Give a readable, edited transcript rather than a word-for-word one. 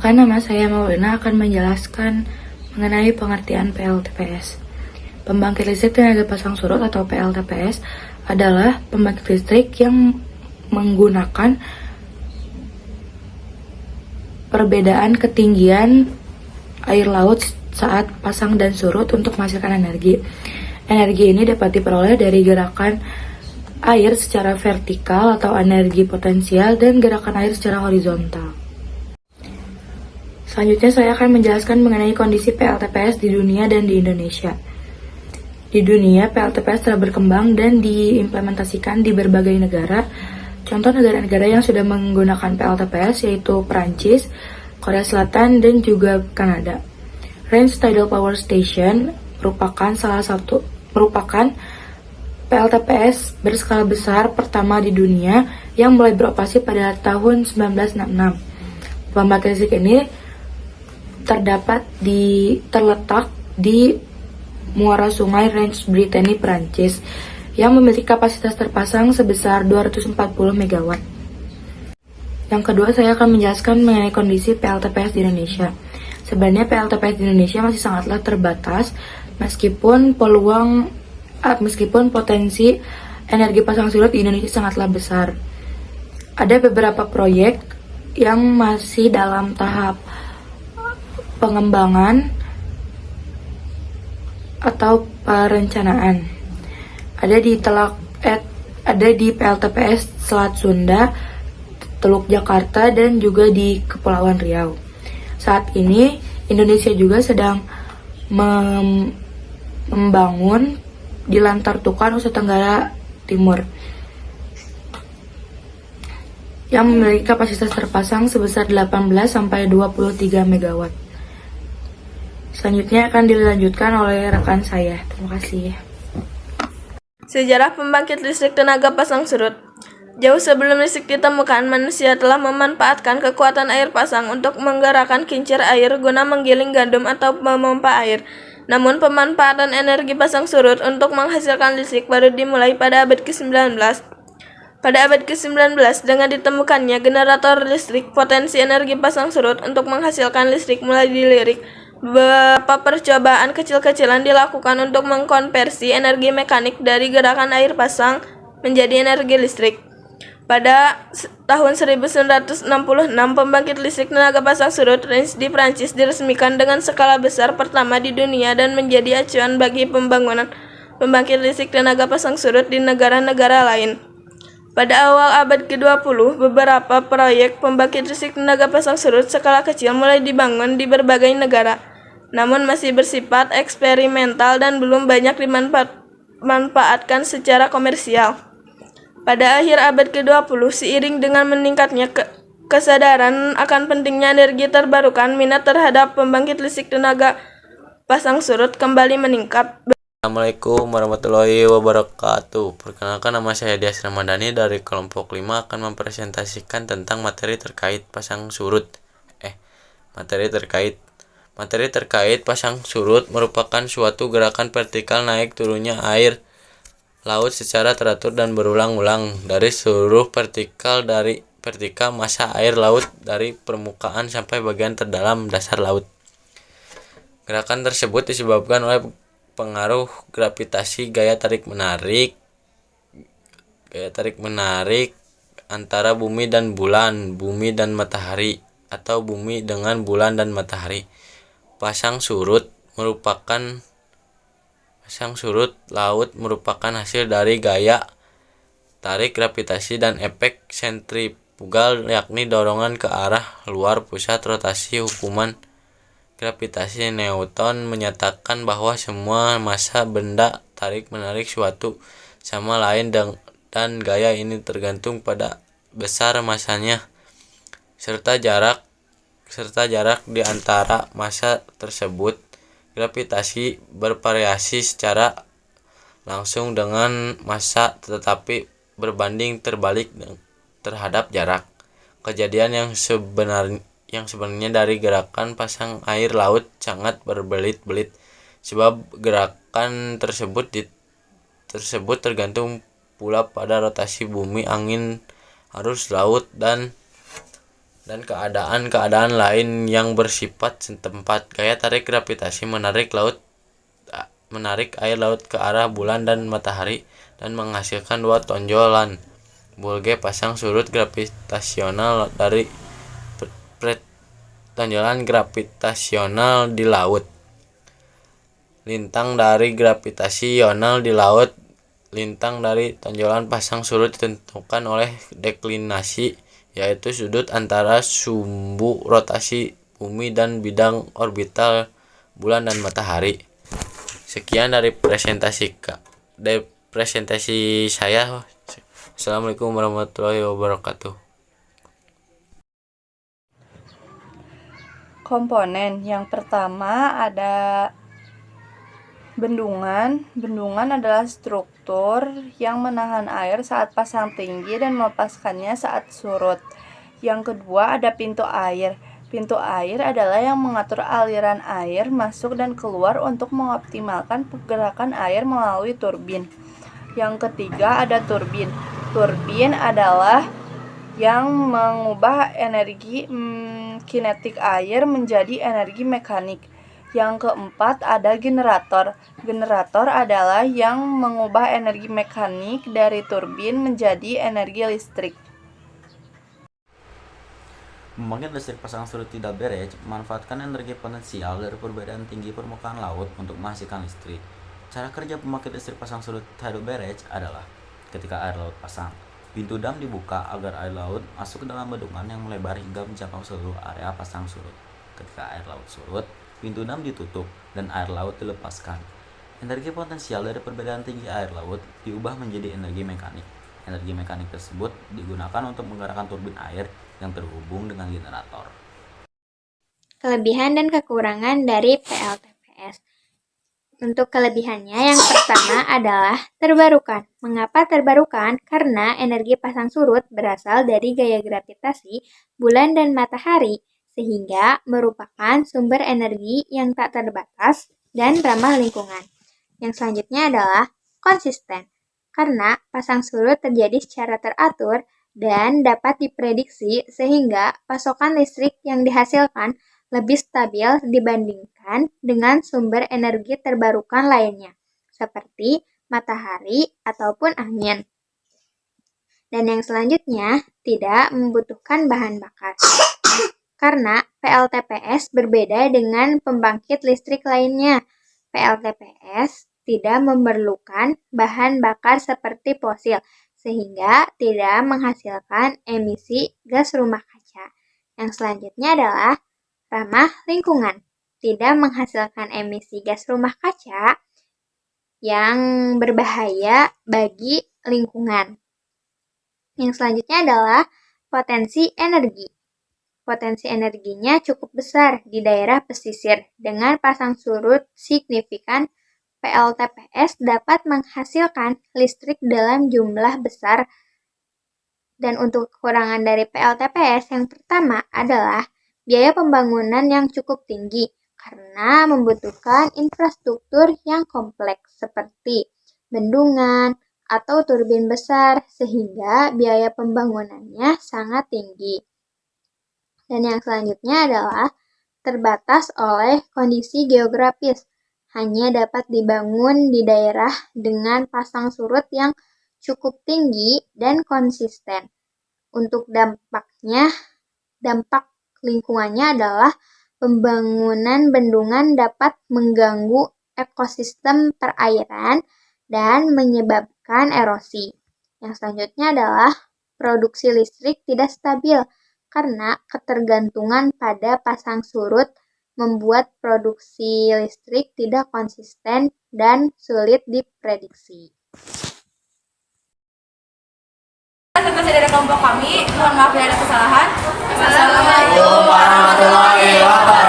Perkenalkan, nama saya Maulina akan menjelaskan mengenai pengertian PLTPS. Pembangkit listrik tenaga pasang surut atau PLTPS adalah pembangkit listrik yang menggunakan perbedaan ketinggian air laut saat pasang dan surut untuk menghasilkan energi. Energi ini dapat diperoleh dari gerakan air secara vertikal atau energi potensial dan gerakan air secara horizontal. Selanjutnya saya akan menjelaskan mengenai kondisi PLTPS di dunia dan di Indonesia. Di dunia, PLTPS telah berkembang dan diimplementasikan di berbagai negara. Contoh negara-negara yang sudah menggunakan PLTPS yaitu Perancis, Korea Selatan, dan juga Kanada. Range Tidal Power Station merupakan PLTPS berskala besar pertama di dunia yang mulai beroperasi pada tahun 1966. Pembangkit listrik ini terletak di muara sungai Range Brittany, Perancis, yang memiliki kapasitas terpasang sebesar 240 MW. Yang kedua, saya akan menjelaskan mengenai kondisi PLTPS di Indonesia. Sebenarnya PLTPS di Indonesia masih sangatlah terbatas, meskipun potensi energi pasang surut di Indonesia sangatlah besar. Ada beberapa proyek yang masih dalam tahap pengembangan atau perencanaan. Ada di PLTPS Selat Sunda, Teluk Jakarta, dan juga di Kepulauan Riau. Saat ini Indonesia juga sedang membangun di Lantar Tukan, Nusa Tenggara Timur, yang memiliki kapasitas terpasang sebesar 18-23 MW. Selanjutnya akan dilanjutkan oleh rekan saya. Terima kasih. Sejarah pembangkit listrik tenaga pasang surut. Jauh sebelum listrik ditemukan, manusia telah memanfaatkan kekuatan air pasang untuk menggerakkan kincir air guna menggiling gandum atau memompa air. Namun pemanfaatan energi pasang surut untuk menghasilkan listrik baru dimulai pada abad ke-19. Pada abad ke-19, dengan ditemukannya generator listrik, potensi energi pasang surut untuk menghasilkan listrik mulai dilirik. Beberapa percobaan kecil-kecilan dilakukan untuk mengkonversi energi mekanik dari gerakan air pasang menjadi energi listrik. Pada tahun 1966, pembangkit listrik tenaga pasang surut Reims di Prancis diresmikan dengan skala besar pertama di dunia dan menjadi acuan bagi pembangunan pembangkit listrik tenaga pasang surut di negara-negara lain. Pada awal abad ke-20, beberapa proyek pembangkit listrik tenaga pasang surut skala kecil mulai dibangun di berbagai negara, namun masih bersifat eksperimental dan belum banyak dimanfaatkan secara komersial. Pada akhir abad ke-20, seiring dengan meningkatnya kesadaran akan pentingnya energi terbarukan, minat terhadap pembangkit listrik tenaga pasang surut kembali meningkat. Assalamualaikum warahmatullahi wabarakatuh. Perkenalkan, nama saya Dias Ramadhani dari kelompok 5 akan mempresentasikan tentang materi terkait pasang surut. Materi terkait pasang surut merupakan suatu gerakan vertikal naik turunnya air laut secara teratur dan berulang-ulang dari seluruh vertikal massa air laut dari permukaan sampai bagian terdalam dasar laut. Gerakan tersebut disebabkan oleh pengaruh gravitasi gaya tarik menarik antara bumi dan bulan, bumi dan matahari, atau bumi dengan bulan dan matahari. Pasang surut laut merupakan hasil dari gaya tarik gravitasi dan efek sentrifugal, yakni dorongan ke arah luar pusat rotasi. Hukuman gravitasi Newton menyatakan bahwa semua massa benda tarik-menarik suatu sama lain dan gaya ini tergantung pada besar massanya serta jarak di antara massa tersebut. Gravitasi bervariasi secara langsung dengan massa tetapi berbanding terbalik terhadap jarak. Kejadian yang sebenarnya dari gerakan pasang air laut sangat berbelit-belit, sebab gerakan tersebut tergantung pula pada rotasi bumi, angin, arus laut, dan dan keadaan-keadaan lain yang bersifat setempat. Gaya tarik gravitasi menarik air laut ke arah bulan dan matahari dan menghasilkan dua tonjolan bulge pasang surut gravitasional dari tonjolan gravitasional di laut. Lintang dari gravitasional di laut. Lintang dari tonjolan pasang surut ditentukan oleh deklinasi, yaitu sudut antara sumbu rotasi bumi dan bidang orbital bulan dan matahari. Sekian dari presentasi saya. Assalamualaikum warahmatullahi wabarakatuh. Komponen yang pertama ada bendungan. Bendungan adalah struktur yang menahan air saat pasang tinggi dan melepaskannya saat surut. Yang kedua ada pintu air. Pintu air adalah yang mengatur aliran air masuk dan keluar untuk mengoptimalkan pergerakan air melalui turbin. Yang ketiga ada turbin. Turbin adalah yang mengubah energi kinetik air menjadi energi mekanik. Yang keempat ada generator. Generator adalah yang mengubah energi mekanik dari turbin menjadi energi listrik. Pembangkit listrik pasang surut tidak barrage memanfaatkan energi potensial dari perbedaan tinggi permukaan laut untuk menghasilkan listrik. Cara kerja pembangkit listrik pasang surut tidal barrage adalah ketika air laut pasang, pintu dam dibuka agar air laut masuk ke dalam bendungan yang melebar hingga menjangkau seluruh area pasang surut. Ketika air laut surut, pintu dam ditutup dan air laut dilepaskan. Energi potensial dari perbedaan tinggi air laut diubah menjadi energi mekanik. Energi mekanik tersebut digunakan untuk menggerakkan turbin air yang terhubung dengan generator. Kelebihan dan kekurangan dari PLTPS. Untuk kelebihannya yang pertama adalah terbarukan. Mengapa terbarukan? Karena energi pasang surut berasal dari gaya gravitasi bulan dan matahari, sehingga merupakan sumber energi yang tak terbatas dan ramah lingkungan. Yang selanjutnya adalah konsisten. Karena pasang surut terjadi secara teratur dan dapat diprediksi sehingga pasokan listrik yang dihasilkan lebih stabil dibandingkan dengan sumber energi terbarukan lainnya, seperti matahari ataupun angin. Dan yang selanjutnya, tidak membutuhkan bahan bakar. Karena PLTPS berbeda dengan pembangkit listrik lainnya. PLTPS tidak memerlukan bahan bakar seperti fosil, sehingga tidak menghasilkan emisi gas rumah kaca. Yang selanjutnya adalah ramah lingkungan, tidak menghasilkan emisi gas rumah kaca yang berbahaya bagi lingkungan. Yang selanjutnya adalah potensi energi. Potensi energinya cukup besar di daerah pesisir. Dengan pasang surut signifikan, PLTPS dapat menghasilkan listrik dalam jumlah besar. Dan untuk kekurangan dari PLTPS yang pertama adalah biaya pembangunan yang cukup tinggi karena membutuhkan infrastruktur yang kompleks seperti bendungan atau turbin besar sehingga biaya pembangunannya sangat tinggi. Dan yang selanjutnya adalah terbatas oleh kondisi geografis. Hanya dapat dibangun di daerah dengan pasang surut yang cukup tinggi dan konsisten. Untuk dampak lingkungannya adalah pembangunan bendungan dapat mengganggu ekosistem perairan dan menyebabkan erosi. Yang selanjutnya adalah produksi listrik tidak stabil karena ketergantungan pada pasang surut membuat produksi listrik tidak konsisten dan sulit diprediksi. Terima dari kelompok kami, mohon maaf bila ada kesalahan. Assalamualaikum warahmatullahi wabarakatuh.